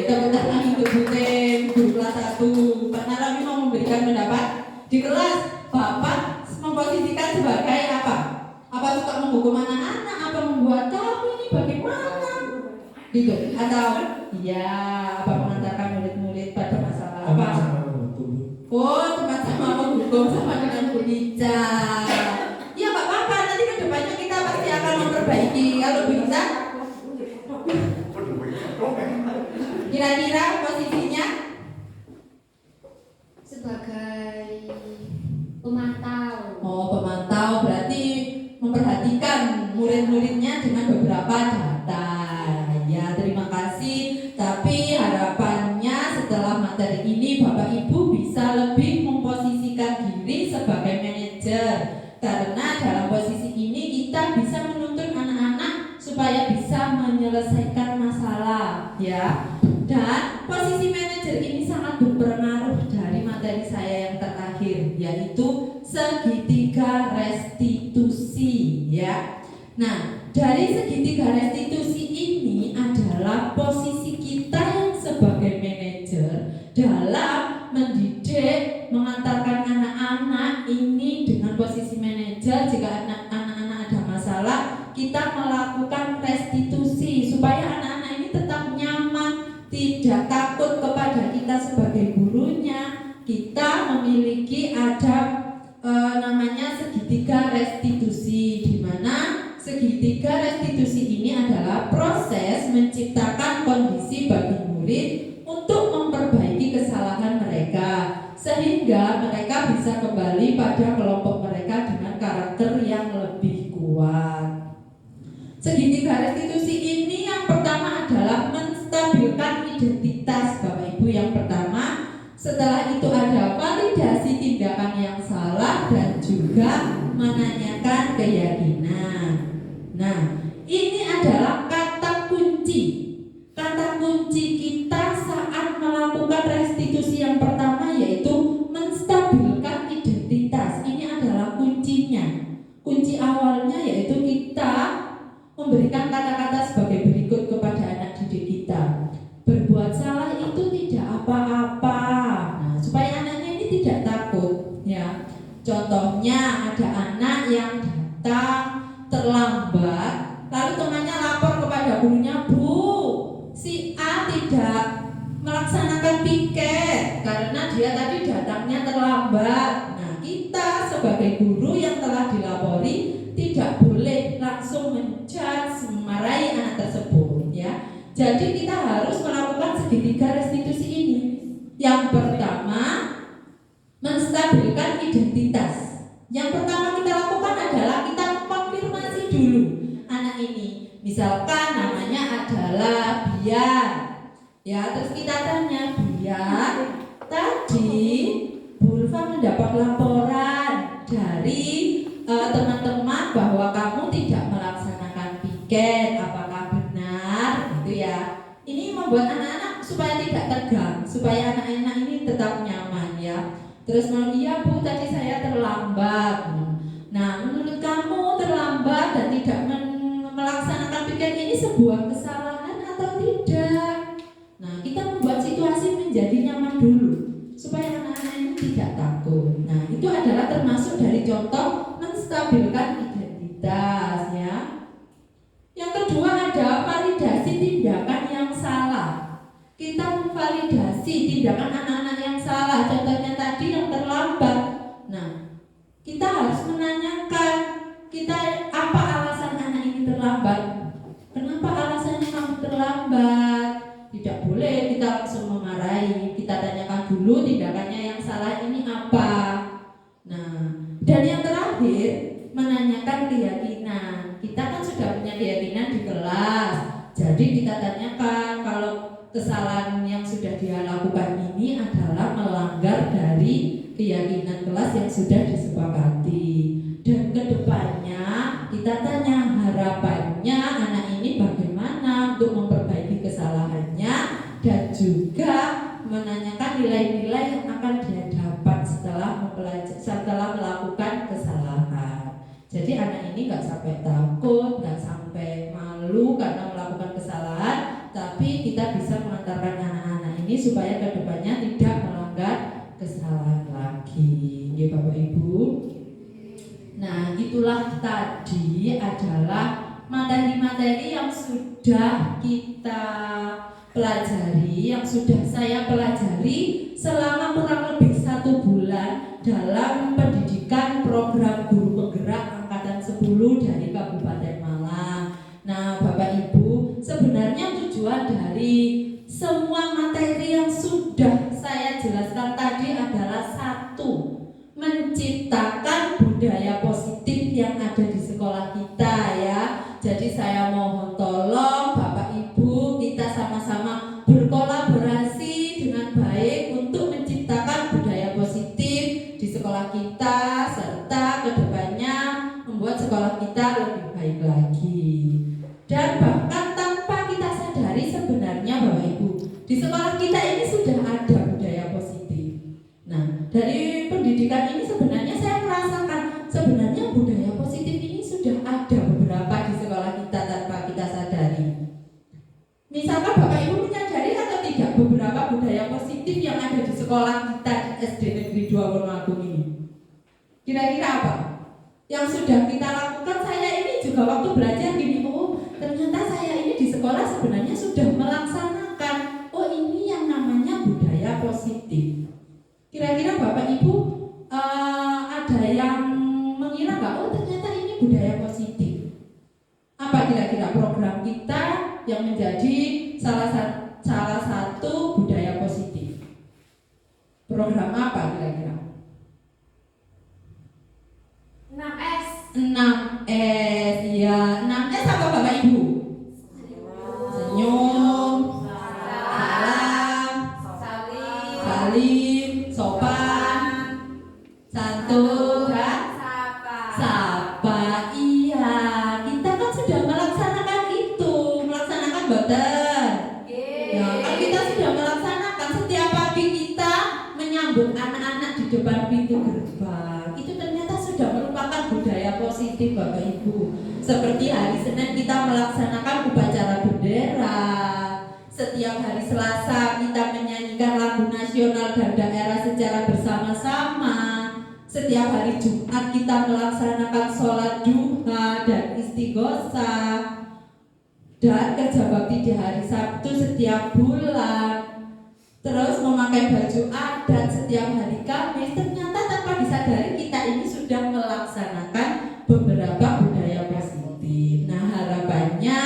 Tepuk tangan untuk Buntin, guru kelas 1. Pak Narami mau memberikan pendapat di kelas. Bapak memposisikan sebagai apa? Apa suka menghukum anak-anak? Apa membuat kamu ini bagaimana? Gitu. Atau ya, apa mengantarkan murid-murid sebagai pemantau. Oh, pemantau berarti memperhatikan murid-muridnya dengan beberapa data. Ya, terima kasih. Tapi harapannya setelah materi ini Bapak Ibu bisa lebih memposisikan diri sebagai manajer. Karena dalam posisi ini kita bisa menuntun anak-anak supaya bisa menyelesaikan masalah, ya. Dan posisi manajer ini sangat berpengaruh dari materi saya yang terakhir, yaitu segitiga restitusi, ya. Nah, dari segitiga restitusi ini adalah posisi kita yang sebagai manajer dalam mendidik, mengantarkan anak-anak ini dengan posisi manajer. Jika anak-anak ada masalah, kita melakukan restitusi supaya anak-anak ini tetap nyaman, tidak takut kepada kita sebagai gurunya. Kita memiliki ada namanya segitiga restitusi, di mana segitiga restitusi ini adalah proses menciptakan kondisi bagi murid untuk memperbaiki kesalahan mereka sehingga mereka bisa kembali pada kelompok mereka dengan karakter yang lebih kuat. Segitiga restitusi ini yang pertama adalah menstabilkan identitas Bapak Ibu yang pertama. Setelah itu ada validasi tindakan yang salah dan juga menanyakan keyakinan. Nah, ini adalah kata kunci. Kata kunci kita saat melakukan restitusi yang pertama yaitu menstabilkan identitas. Ini adalah kuncinya. Kunci awalnya yaitu kita memberikan kata-kata sebagai berikut kepada anak didik kita. Berbuat salah itu tidak apa-apa. Nah, supaya anaknya ini tidak takut, ya. Contohnya ada anak yang datang terlambat, lalu temannya lapor kepada gurunya, "Bu, si A tidak melaksanakan piket karena dia tadi datangnya terlambat." Nah, kita sebagai guru yang telah dilapori tidak boleh langsung menjudge, memarahi anak tersebut, ya. Jadi kita harus melakukan segitiga restitusi ini. Yang pertama, menstabilkan identitas. Yang pertama kita lakukan adalah kita konfirmasi dulu anak ini. Misalkan namanya adalah Bian, ya, terus kita tanya, "Bian, tadi Bu Ulfa mendapat laporan dari teman-teman bahwa kamu tidak melaksanakan piket, apakah benar?" Gitu, ya. Ini membuat anak-anak supaya tidak tegang, supaya anak-anak ini tetap nyaman, ya. Terus, "Iya Bu, tadi saya terlambat." Nah, menurut kamu terlambat dan tidak melaksanakan piket ini sebuah kesalahan atau tidak? Nah, kita membuat situasi menjadi nyaman dulu supaya anak-anak ini tidak takut. Nah, itu adalah termasuk dari contoh menstabilkan identitas, ya. Yang kedua ada validasi tindakan yang salah. Kita memvalidasi tindakan anak-anak yang salah. Contohnya tadi yang terlambat. Nah, kita harus menanyakan, apa alasan anak ini terlambat? Kenapa alasannya kamu terlambat? Tidak boleh kita langsung memarahi. Kita tanyakan dulu tindakannya yang salah ini apa. Nah, dan yang terakhir menanyakan keyakinan. Kita kan sudah punya keyakinan di kelas. Jadi kita tanyakan kalau kesalahan yang sudah dia lakukan ini adalah melanggar dari keyakinan kelas yang sudah disepakati. Dan kedepannya kita tanya harapannya anak ini bagaimana untuk memperbaiki kesalahannya dan juga menanyakan nilai-nilai yang akan dia dapat setelah melakukan kesalahan. Jadi anak ini nggak sampai takut, nggak sampai malu karena melakukan kesalahan, tapi kita bisa mengantarkan anak-anak ini supaya kedepannya tidak melanggar kesalahan lagi, ya Bapak Ibu. Nah, itulah tadi adalah materi-materi yang sudah kita pelajari, yang sudah saya pelajari selama kurang lebih 1 bulan dalam pendidikan program guru penggerak angkatan 10 dari Kabupaten Malang. Nah, Bapak Ibu, sebenarnya tujuan dari semua materi yang sudah saya jelaskan tadi adalah satu, menciptakan budaya positif yang ada di sekolah kita ya. Jadi saya mohon tolong Bapak Ibu kita sama-sama berkolaborasi dengan baik untuk menciptakan budaya positif di sekolah kita serta kedepannya membuat sekolah kita lebih baik lagi. Dan bahkan tanpa kita sadari sebenarnya Bapak Ibu, di sekolah kita ini sudah ada budaya positif. Nah, dari pendidikan ini sebenarnya saya merasakan sebenarnya budaya positif ini sudah ada beberapa di sekolah kita tanpa kita sadari. Misalkan Bapak Ibu menyadari atau tidak beberapa budaya positif yang ada di sekolah kita di SD Negeri 2 Wonoagung ini? Kira-kira apa? Yang sudah kita lakukan, saya ini juga waktu belajar gini, oh ternyata saya ini di sekolah sebenarnya sudah melaksanakan, oh ini yang namanya budaya positif. Kira-kira Bapak Ibu ada yang mengira nggak, oh ternyata ini budaya positif. Apa kira-kira program kita yang menjadi salah satu budaya positif? Program apa kira-kira? 6S. 6S, ya 6S apa Bapak Ibu? Senyum, salam, salim, sopan, santun, dan sapa. Iya, kita kan sudah melaksanakan itu, melaksanakan boten. Ya, kan kita sudah melaksanakan setiap pagi kita menyambut anak-anak di depan pintu gerbang. Itu ternyata sudah merupakan budaya positif Bapak Ibu. Seperti hari Senin kita melaksanakan upacara bendera. Setiap hari Selasa kita menyanyikan lagu nasional dan daerah secara bersama-sama. Setiap hari Jumat kita melaksanakan sholat duha dan istighosah. Dan kerja bakti di hari Sabtu setiap bulan. Terus memakai baju adat setiap hari Kamis. Ternyata tanpa disadari kita ini sudah melaksanakan beberapa budaya positif. Nah, harapannya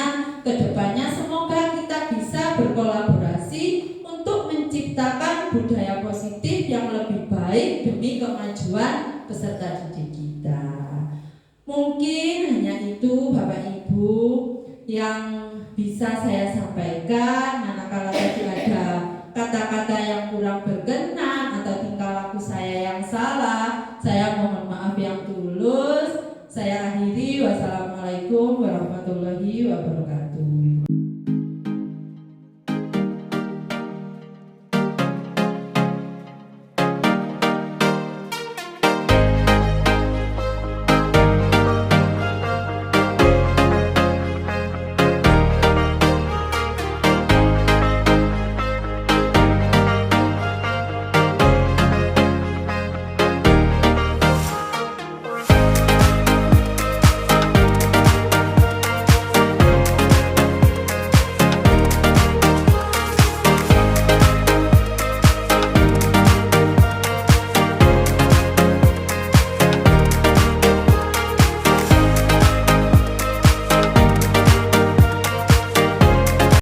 kedepannya semoga kita bisa berkolaborasi untuk menciptakan budaya